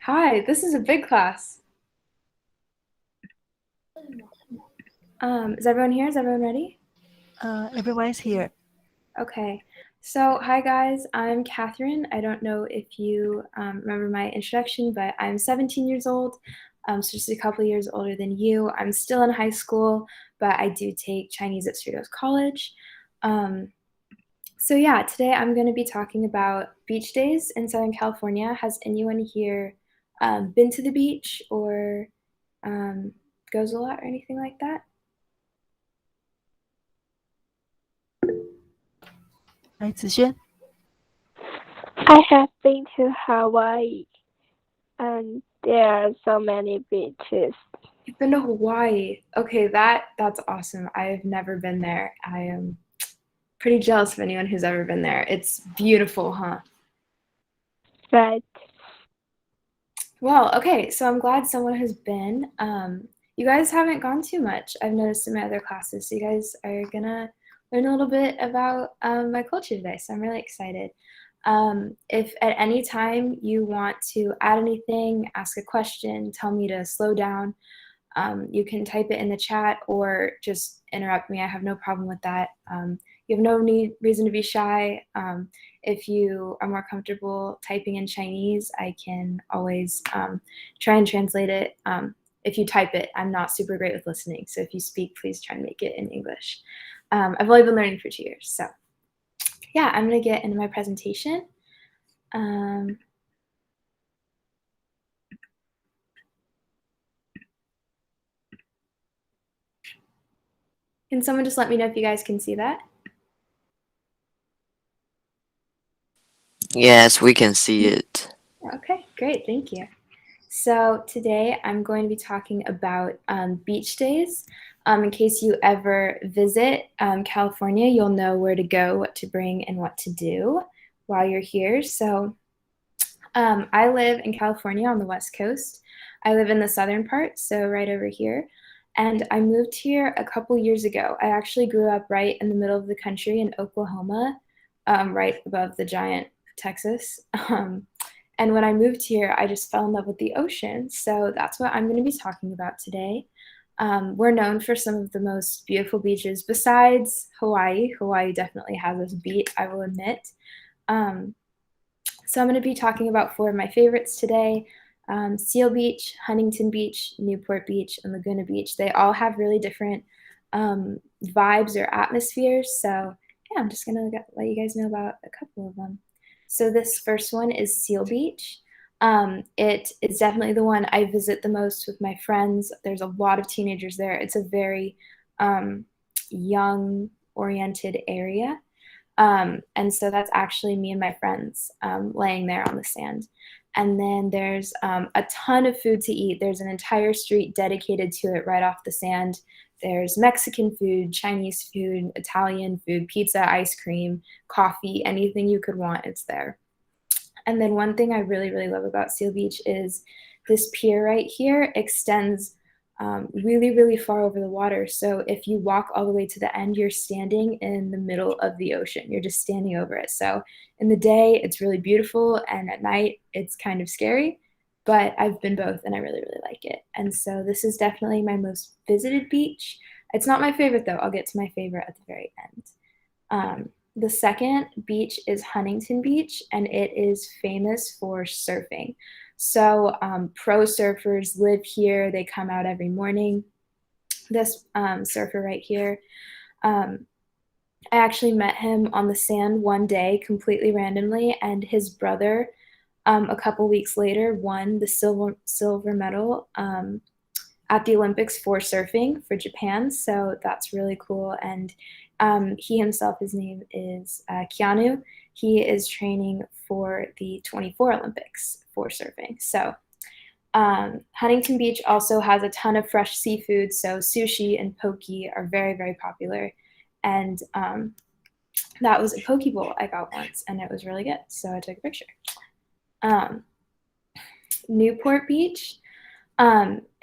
Hi, this is a big class. Is everyone here? Is everyone ready? Everyone's here. Okay. So, hi guys, I'm Katherine. I don't know if you remember my introduction, but I'm 17 years old, so just a couple years older than you. I'm still in high school, but I do take Chinese at Cerritos College. Um, so yeah, today I'm going to be talking about beach days in Southern California. Has anyone here been to the beach or um, goes a lot or anything like that? 来，子轩，I have been to Hawaii, and there are so many beaches. You've been to Hawaii. Okay, that's awesome. I've never been there. I am pretty jealous of anyone who's ever been there. It's beautiful, huh? But Well, okay, so I'm glad someone has been. You guys haven't gone too much. I've noticed in my other classes. So you guys are gonna learn a little bit about my culture today. So I'm really excited. If at any time you want to add anything, ask a question, tell me to slow down, you can type it in the chat or just interrupt me. I have no problem with that. You have no reason to be shy. If you are more comfortable typing in Chinese, I can always try and translate it. If you type it, I'm not super great with listening. So if you speak, please try and make it in English. I've only been learning for 2 years. So yeah, I'm going to get into my presentation. Can someone just let me know if you guys can see that? Yes, we can see it. Okay, great. Thank you. So today I'm going to be talking about beach days. In case you ever visit California, you'll know where to go, what to bring, and what to do while you're here. So I live in California on the West Coast. I live in the southern part, so right over here. And I moved here a couple years ago. I actually grew up right in the middle of the country in Oklahoma, right above the giant Texas. And when I moved here, I just fell in love with the ocean. So that's what I'm going to be talking about today. We're known for some of the most beautiful beaches besides Hawaii. Hawaii definitely has us beat, I will admit. So I'm going to be talking about four of my favorites today. Seal Beach, Huntington Beach, Newport Beach, and Laguna Beach. They all have really different vibes or atmospheres. So yeah, I'm just going to let you guys know about a couple of them. So this first one is Seal Beach. It is definitely the one I visit the most with my friends. There's a lot of teenagers there. It's a very young-oriented area. And so that's actually me and my friends laying there on the sand. And then there's a ton of food to eat. There's an entire street dedicated to it right off the sand. There's Mexican food, Chinese food, Italian food, pizza, ice cream, coffee, anything you could want, it's there. And then one thing I really, really love about Seal Beach is this pier right here extends really, really far over the water. So if you walk all the way to the end, you're standing in the middle of the ocean. You're just standing over it. So in the day, it's really beautiful. And at night, it's kind of scary. But I've been both and I really, really like it. And so this is definitely my most visited beach. It's not my favorite, though. I'll get to my favorite at the very end. The second beach is Huntington Beach, and it is famous for surfing. So pro surfers live here. They come out every morning. This surfer right here, I actually met him on the sand one day completely randomly, and his brother a couple weeks later won the silver medal at the Olympics for surfing for Japan. So that's really cool. And he himself, his name is Keanu. He is training for the 24 Olympics for surfing. So Huntington Beach also has a ton of fresh seafood. So sushi and poke are very, very popular. And that was a poke bowl I got once, and it was really good. So I took a picture. Newport Beach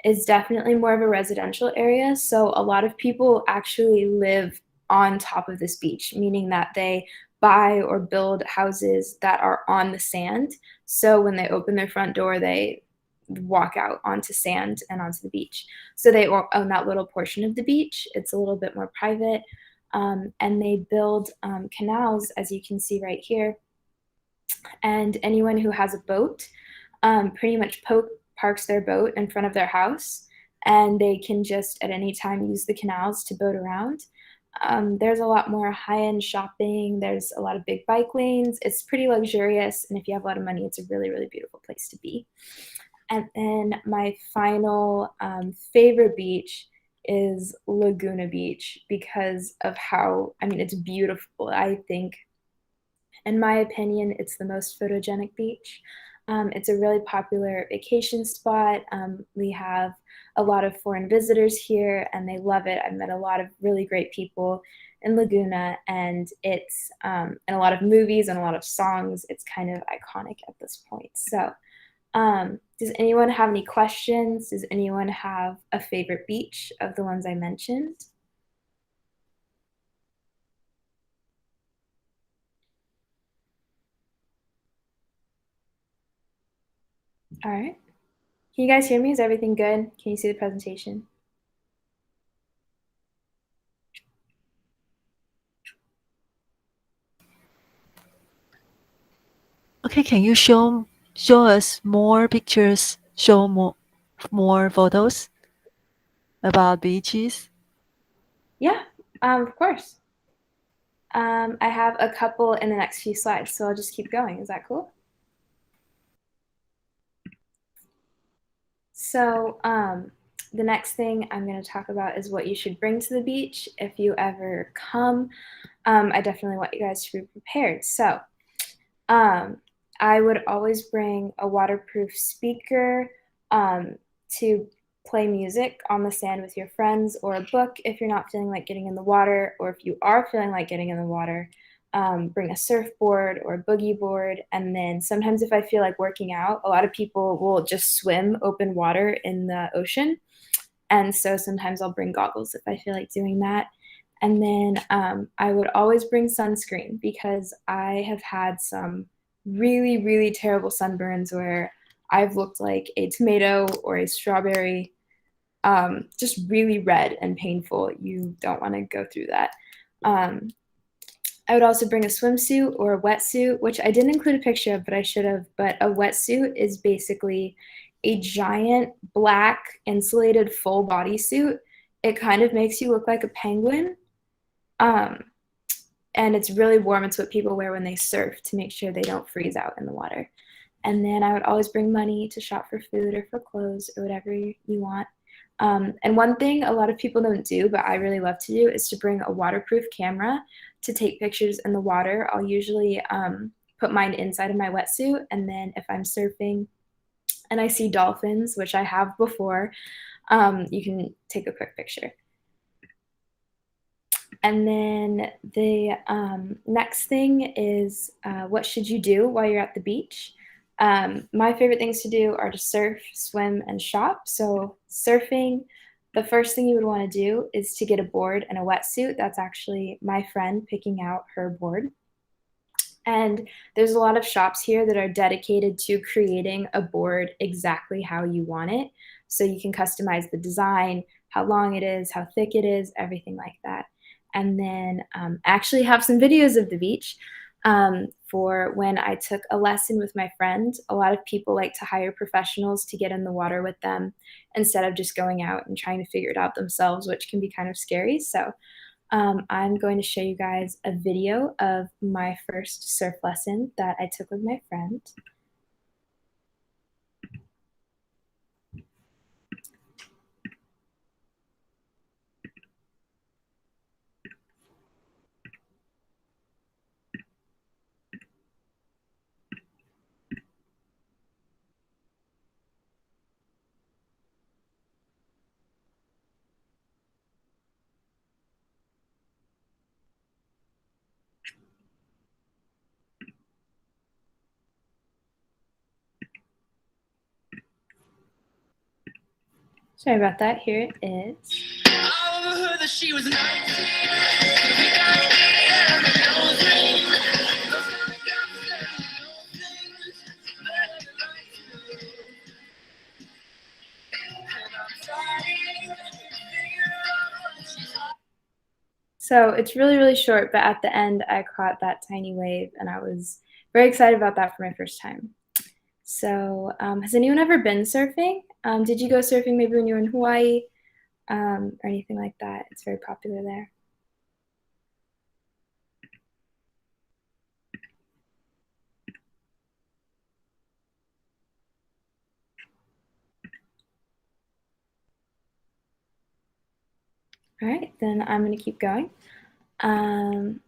is definitely more of a residential area. So a lot of people actually live on top of this beach, meaning that they buy or build houses that are on the sand. So when they open their front door, they walk out onto sand and onto the beach. So they own that little portion of the beach. It's a little bit more private. And they build canals, as you can see right here. And anyone who has a boat pretty much parks their boat in front of their house, and they can just at any time use the canals to boat around. There's a lot more high-end shopping. There's a lot of big bike lanes. It's pretty luxurious, and if you have a lot of money, it's a really, really beautiful place to be. And then my final favorite beach is Laguna Beach because of how, I mean, it's beautiful. I think, in my opinion, it's the most photogenic beach. It's a really popular vacation spot. We have a lot of foreign visitors here, and they love it. I've met a lot of really great people in Laguna, and it's in a lot of movies and a lot of songs. It's kind of iconic at this point. So does anyone have any questions? Does anyone have a favorite beach of the ones I mentioned? All right. Can you guys hear me? Is everything good? Can you see the presentation? Okay, can you show us more pictures, show more photos about beaches? Yeah, of course. I have a couple in the next few slides, so I'll just keep going. Is that cool? So the next thing I'm going to talk about is what you should bring to the beach if you ever come. I definitely want you guys to be prepared. So I would always bring a waterproof speaker to play music on the sand with your friends, or a book if you're not feeling like getting in the water, or if you are feeling like getting in the water, bring a surfboard or a boogie board. And then sometimes if I feel like working out, a lot of people will just swim open water in the ocean. And so sometimes I'll bring goggles if I feel like doing that. And then I would always bring sunscreen because I have had some really, really terrible sunburns where I've looked like a tomato or a strawberry, just really red and painful. You don't want to go through that. I would also bring a swimsuit or a wetsuit, which I didn't include a picture of, but I should have. But a wetsuit is basically a giant black insulated full body suit. It kind of makes you look like a penguin. And it's really warm. It's what people wear when they surf to make sure they don't freeze out in the water. And then I would always bring money to shop for food or for clothes or whatever you want. And one thing a lot of people don't do, but I really love to do, is to bring a waterproof camera to take pictures in the water. I'll usually put mine inside of my wetsuit, and then if I'm surfing and I see dolphins, which I have before, you can take a quick picture. And then the next thing is what should you do while you're at the beach? My favorite things to do are to surf, swim, and shop. So surfing, the first thing you would want to do is to get a board and a wetsuit. That's actually my friend picking out her board. And there's a lot of shops here that are dedicated to creating a board exactly how you want it. So you can customize the design, how long it is, how thick it is, everything like that. And then actually have some videos of the beach for when I took a lesson with my friend. A lot of people like to hire professionals to get in the water with them instead of just going out and trying to figure it out themselves, which can be kind of scary. So I'm going to show you guys a video of my first surf lesson that I took with my friend. Sorry about that. Here it is. I overheard that she was 19. So it's really, really short, but at the end I caught that tiny wave and I was very excited about that for my first time. So has anyone ever been surfing? Did you go surfing maybe when you were in Hawaii or anything like that? It's very popular there. All right, then I'm going to keep going. And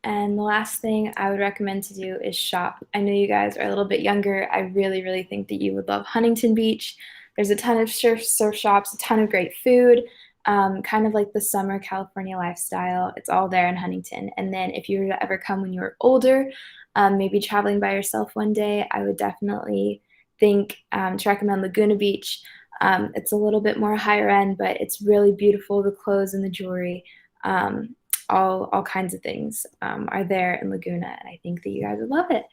the last thing I would recommend to do is shop. I know you guys are a little bit younger. I really, really think that you would love Huntington Beach. There's a ton of surf shops, a ton of great food, kind of like the summer California lifestyle. It's all there in Huntington. And then if you were to ever come when you were older, maybe traveling by yourself one day, I would definitely think to recommend Laguna Beach. It's a little bit more higher end, but it's really beautiful. The clothes and the jewelry, all kinds of things are there in Laguna, and I think that you guys would love it.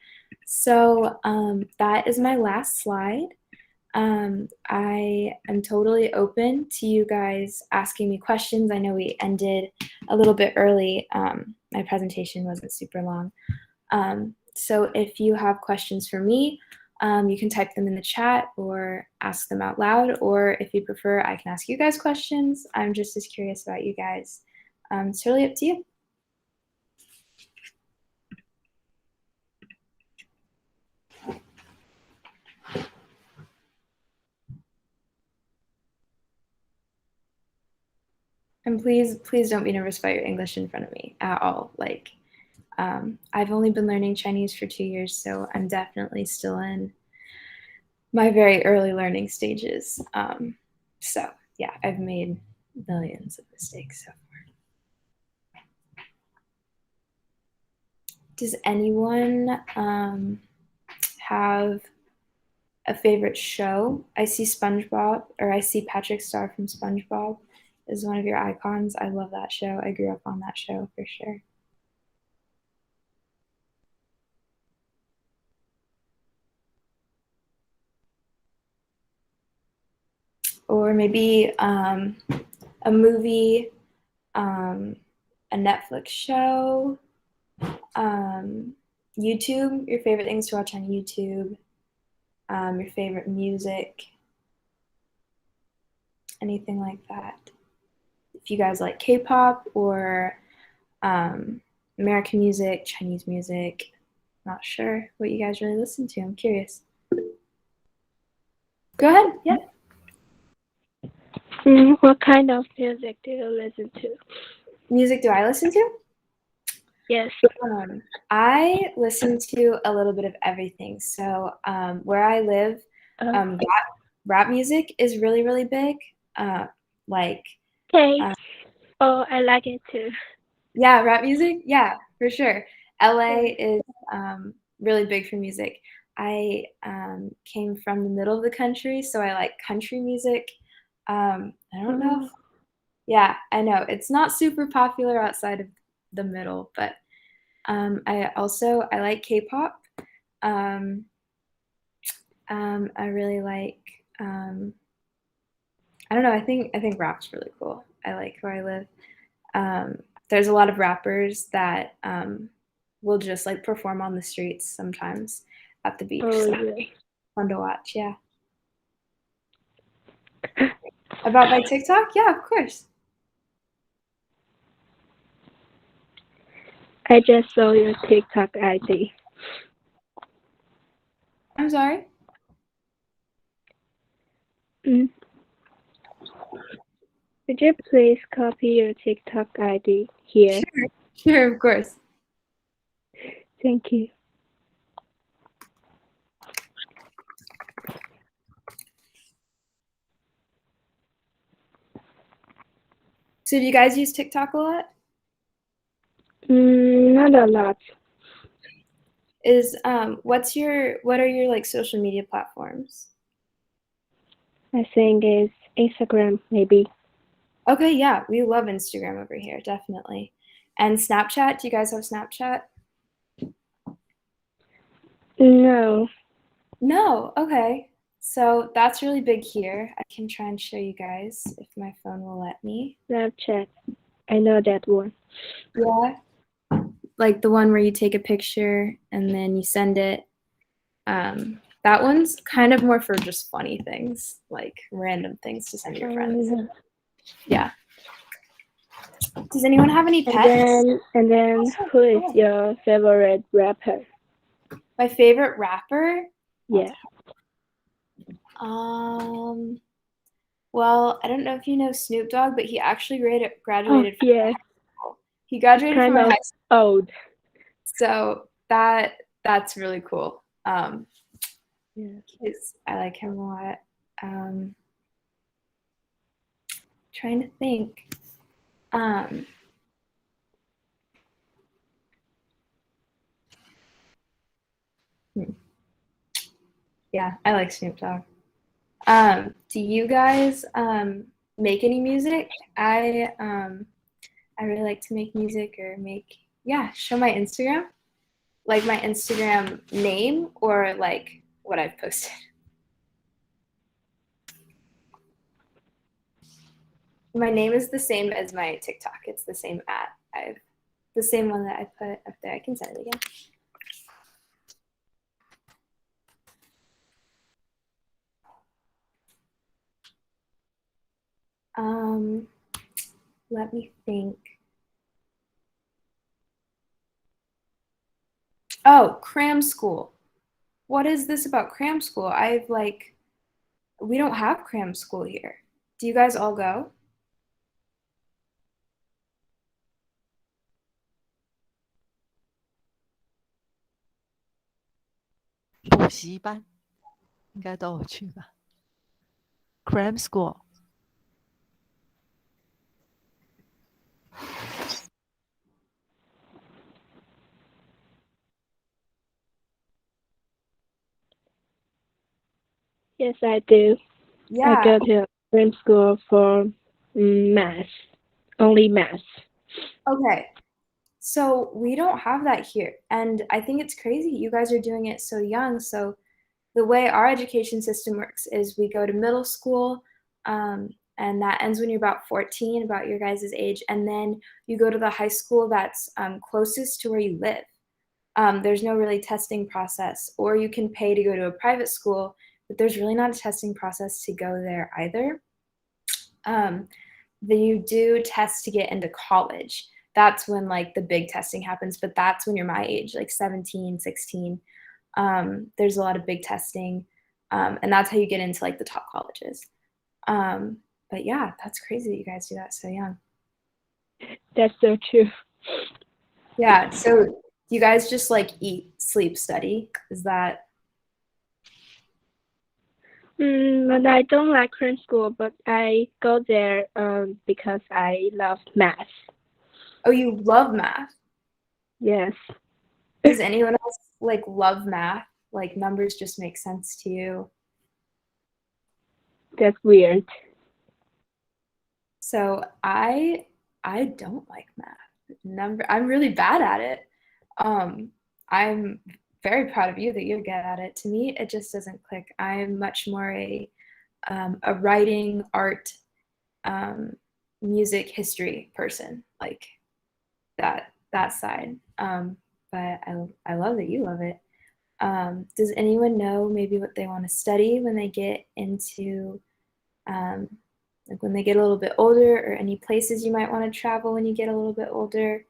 So that is my last slide. I am totally open to you guys asking me questions. I know we ended a little bit early. My presentation wasn't super long. So if you have questions for me, you can type them in the chat or ask them out loud, or if you prefer, I can ask you guys questions. I'm just as curious about you guys. It's totally up to you. And please don't be nervous about your English in front of me at all. Like, I've only been learning Chinese for 2 years, so I'm definitely still in my very early learning stages. So yeah, I've made millions of mistakes so far. Does anyone have a favorite show? I see SpongeBob, or I see Patrick Star from SpongeBob is one of your icons. I love that show. I grew up on that show for sure. Or maybe a movie, a Netflix show, YouTube, your favorite things to watch on YouTube, your favorite music, anything like that. If you guys like K-pop or American music, Chinese music, not sure what you guys really listen to. I'm curious. Go ahead. Yeah. What kind of music do you listen to? Music do I listen to? Yes. I listen to a little bit of everything. So where I live, rap music is really, really big. Like. Okay. Oh, I like it too. Yeah, rap music. Yeah, for sure. LA is really big for music. I came from the middle of the country, so I like country music. I don't know. Yeah, I know it's not super popular outside of the middle, but I like K-pop. I really like. I don't know. I think rap's really cool. I like where I live. There's a lot of rappers that will just like perform on the streets sometimes at the beach. Oh, so yeah. Fun to watch. Yeah. About my TikTok? Yeah, of course. I just saw your TikTok ID. I'm sorry. Could you please copy your TikTok ID here? Sure, of course. Thank you. So do you guys use TikTok a lot? Not a lot. Is what are your like social media platforms? I think it's Instagram, maybe. Okay, yeah, we love Instagram over here, definitely. And Snapchat, do you guys have Snapchat? No. No, okay. So that's really big here. I can try and show you guys if my phone will let me. Snapchat. I know that one. Yeah. Like the one where you take a picture and then you send it. That one's kind of more for just funny things, like random things to send your friends. Yeah. Does anyone have any pets? And then who is your favorite rapper? My favorite rapper? Yeah. Well, I don't know if you know Snoop Dogg, but he actually graduated from yeah. high school. He graduated from Kind my of high school. old. So that's really cool. Yeah. I like him a lot. Trying to think. Yeah, I like Snoop Dogg. Do you guys make any music? I really like to make music or show my Instagram. Like my Instagram name or like what I've posted. My name is the same as my TikTok. It's the same the same one that I put up there. I can send it again. Let me think. Oh, cram school. What is this about cram school? We don't have cram school here. Do you guys all go? 补习班应该都有去吧？Cram school. Yes, I do. Yeah. I go to a school for math. Only math. Okay. So we don't have that here. And I think it's crazy. You guys are doing it so young. So the way our education system works is we go to middle school, and that ends when you're about 14, about your guys' age. And then you go to the high school that's closest to where you live. There's no really testing process. Or you can pay to go to a private school, but there's really not a testing process to go there either. Then you do test to get into college. That's when like the big testing happens, but that's when you're my age, like 17, 16. There's a lot of big testing, and that's how you get into like the top colleges. But yeah, that's crazy that you guys do that so young. That's so true. Yeah, so you guys just like eat, sleep, study? Is that? But I don't like cram school, but I go there because I love math. Oh, you love math? Yes. Does anyone else like love math? Like numbers just make sense to you? That's weird. So I don't like math. I'm really bad at it. I'm very proud of you that you're good at it. To me, it just doesn't click. I'm much more a writing, art, music, history person, like that side. But I love that you love it. Does anyone know maybe what they want to study when they get into like when they get a little bit older, or any places you might want to travel when you get a little bit older?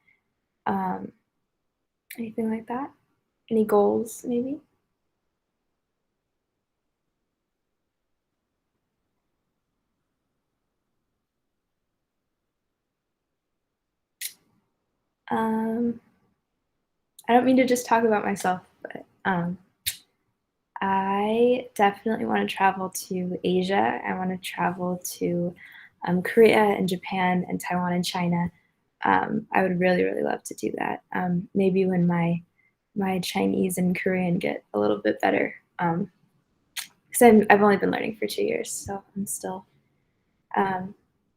Anything like that? Any goals, maybe? I don't mean to just talk about myself, but I definitely want to travel to Asia. I want to travel to Korea and Japan and Taiwan and China. I would really, really love to do that. Maybe when my Chinese and Korean get a little bit better. Because I've only been learning for 2 years, so I'm still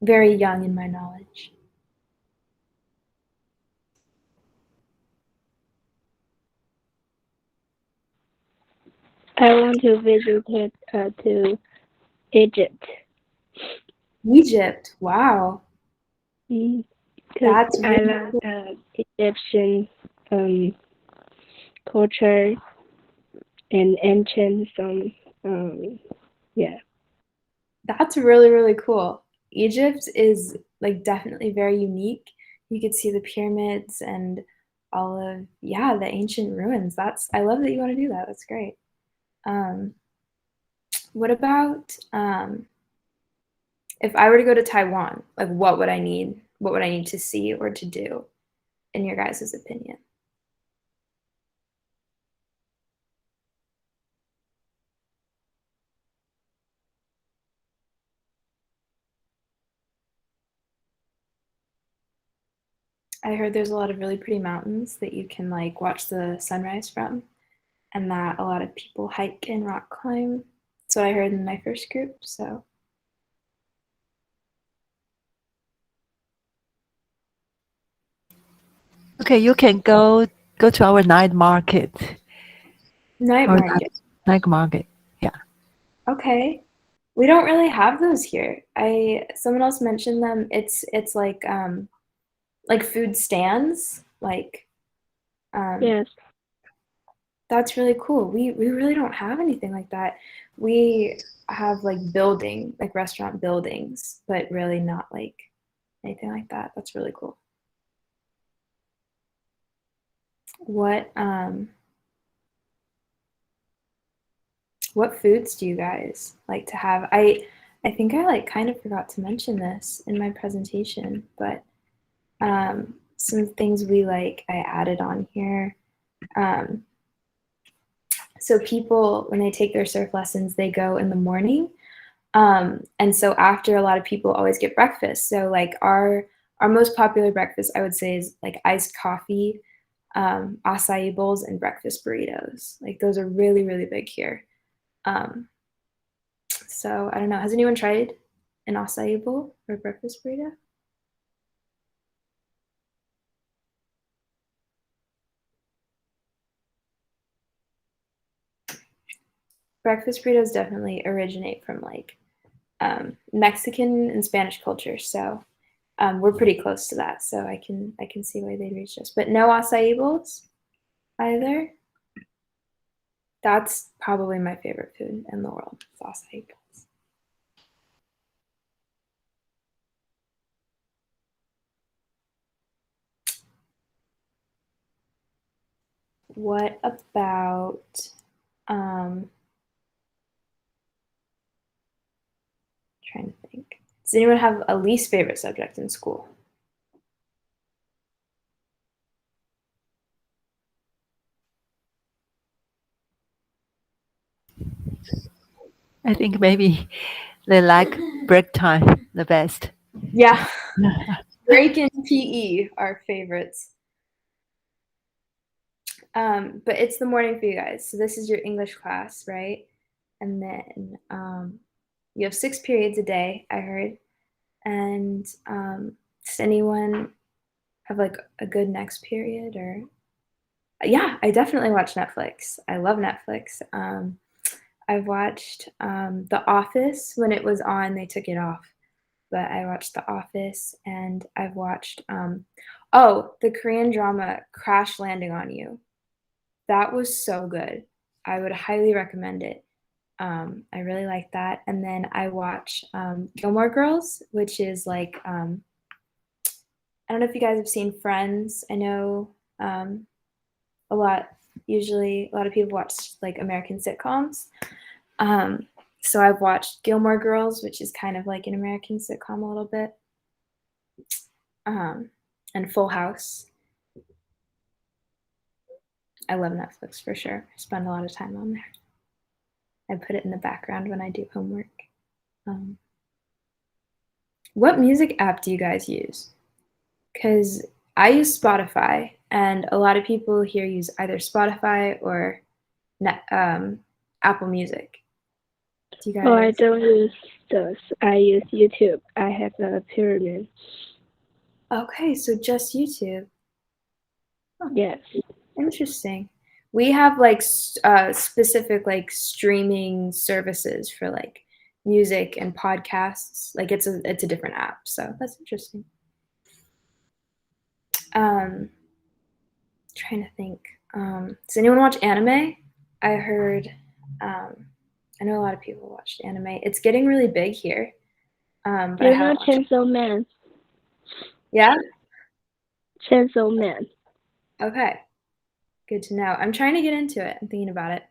very young in my knowledge. I want to visit to Egypt. Egypt, wow. because That's I really love Egyptian culture and ancient yeah. That's really, really cool. Egypt is like definitely very unique. You could see the pyramids and all of, yeah, the ancient ruins. I love that you want to do that. That's great. Um, what about if I were to go to Taiwan, like what would I need? What would I need to see or to do, in your guys' opinion? I heard there's a lot of really pretty mountains that you can like watch the sunrise from, and that a lot of people hike and rock climb. That's what I heard in my first group. So Okay, you can go to our night market. night Our market. night market. Yeah. Okay. We don't really have those here. Someone else mentioned them. It's like food stands. Like Yes. that's really cool. We really don't have anything like that. We have like like restaurant buildings, but really not like anything like that. That's really cool. What what foods do you guys like to have? I think I like kind of forgot to mention this in my presentation, but some things I added on here. Um, so people, when they take their surf lessons, they go in the morning. And so after, a lot of people always get breakfast. So like our most popular breakfast, I would say, is like iced coffee, acai bowls, and breakfast burritos. Like those are really, really big here. So I don't know. Has anyone tried an acai bowl or breakfast burrito? Breakfast burritos definitely originate from like Mexican and Spanish culture. So we're pretty close to that. So I can see why they'd reach us. But no acai bowls either. That's probably my favorite food in the world. It's acai bowls. What about trying to think. Does anyone have a least favorite subject in school? I think maybe they like break time the best. Yeah. Break and PE are favorites. But it's the morning for you guys. So this is your English class, right? And then you have 6 periods a day, I heard. And does anyone have like a good next period? Or yeah, I definitely watch Netflix. I love Netflix. I've watched The Office. When it was on, they took it off. But I watched The Office, and I've watched the Korean drama Crash Landing on You. That was so good. I would highly recommend it. I really like that. And then I watch Gilmore Girls, which is like I don't know if you guys have seen Friends. I know a lot. Usually, a lot of people watch like American sitcoms. So I've watched Gilmore Girls, which is kind of like an American sitcom a little bit, and Full House. I love Netflix for sure. I spend a lot of time on there. I put it in the background when I do homework. What music app do you guys use? Because I use Spotify, and a lot of people here use either Spotify or Apple Music. Do you guys? Oh, I don't use those. I use YouTube. I have a pyramid. Okay, so just YouTube. Yes. Interesting. We have like specific like streaming services for like music and podcasts. Like it's a different app, so that's interesting. Trying to think. Does anyone watch anime? I heard. I know a lot of people watched anime. It's getting really big here. But I You know haven't watched it. Chainsaw Man. Yeah? Chainsaw Man. Okay. Good to know. I'm trying to get into it. I'm thinking about it.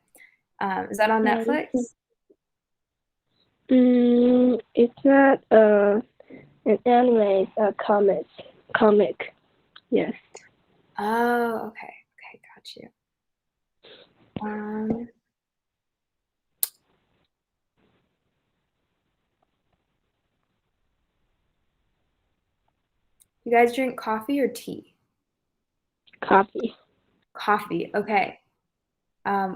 Is that on Yeah, Netflix? It's not an anime, it's a comic. Yes. Oh, okay. Okay, got you. You guys drink coffee or tea? Coffee. Coffee. Okay.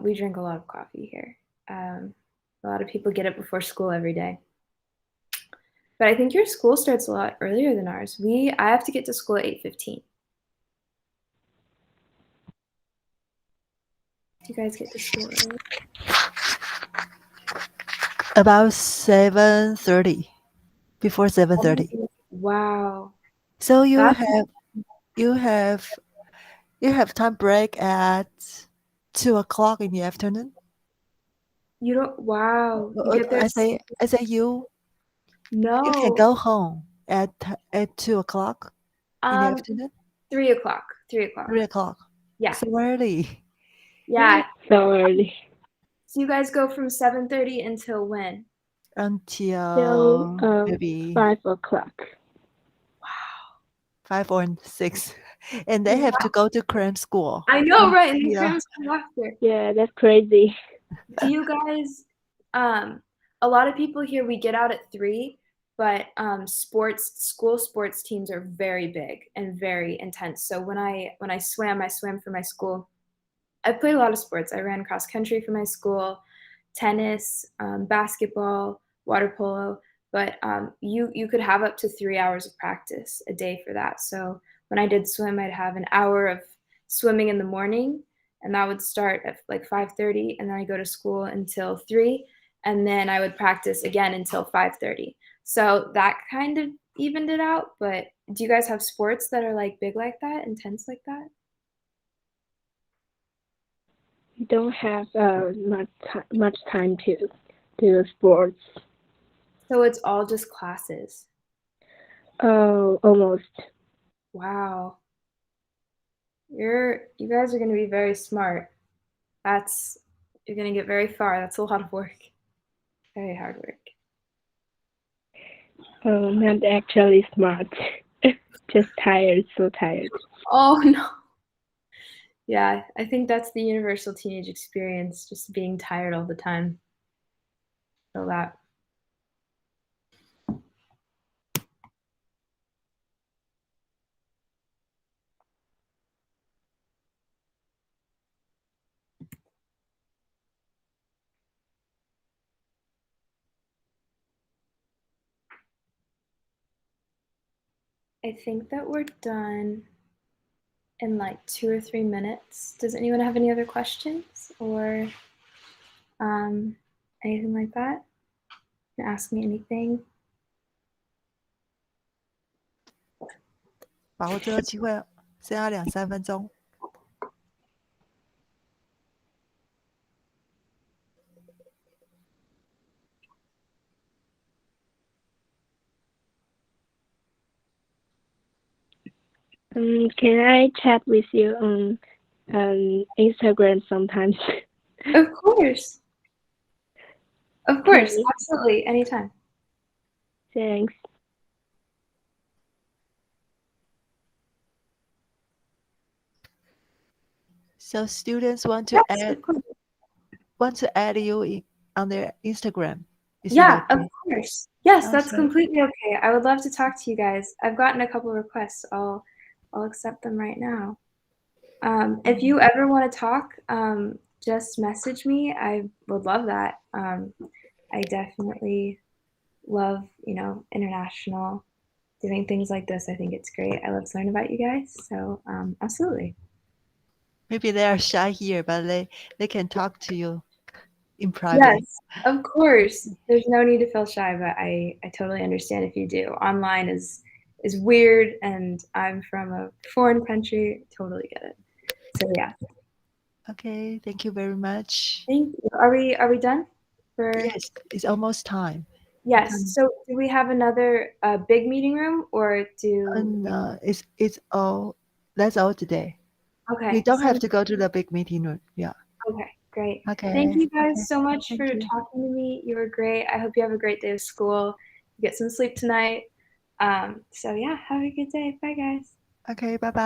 We drink a lot of coffee here. A lot of people get it before school every day. But I think your school starts a lot earlier than ours. I have to get to school at 8:15. Do you guys get to school early? About 7:30, before 7:30. Wow. So you That's have time break at 2 o'clock in the afternoon. you don't. Wow. You get there. I say you can No. go home at 2 o'clock in the afternoon. 3 o'clock. 3 o'clock. 3 o'clock. Yeah. So early. Yeah. So early. So you guys go from 7:30 until when? Until Till maybe 5 o'clock. 5 or 6, and they have to go to cram school. I know, right? And Yeah. cram school after. Yeah, that's crazy. Do you guys? A lot of people here, we get out at 3, but school sports teams are very big and very intense. So when I swam for my school. I played a lot of sports. I ran cross country for my school, tennis, basketball, water polo. But you could have up to 3 hours of practice a day for that. So when I did swim, I'd have an hour of swimming in the morning, and that would start at like 5:30, and then I go to school until 3, and then I would practice again until 5:30. So that kind of evened it out. But do you guys have sports that are like big like that, intense like that? You don't have much time to do sports. So it's all just classes. Oh, almost. Wow. You guys are going to be very smart. You're going to get very far. That's a lot of work. Very hard work. Oh, not actually smart. Just tired, so tired. Oh, no. Yeah, I think that's the universal teenage experience, just being tired all the time. Feel that. I think that we're done in like 2 or 3 minutes. Does anyone have any other questions or anything like that? You can ask me anything. 把握最后机会，剩下2-3分钟。Can I chat with you on Instagram sometimes? Of course. Of course. Okay. Absolutely. Anytime. Thanks. So students want to Yes, of course. add you on their Instagram. Is it Yeah, okay? of course. Yes, that's Okay. completely okay. I would love to talk to you guys. I've gotten a couple requests. I'll accept them right now. If you ever want to talk, just message me. I would love that. I definitely love, international doing things like this. I think it's great. I love to learn about you guys. So, absolutely. Maybe they are shy here, but they can talk to you in private. Yes, of course. There's no need to feel shy, but I totally understand if you do. Online is is weird and I'm from a foreign country. Totally get it. So yeah. Okay, thank you very much. Thank you. Are we done? Yes, it's almost time. Yes. So do we have another big meeting room or do And it's all. That's all today. You okay. don't So have to go to the big meeting room. Yeah. okay, great. Okay. Thank you Okay. guys so much Thank for you. talking to me. You were great. I hope you have a great day of school. Get some sleep tonight. So yeah, have a good day. Bye guys. Okay. Bye bye.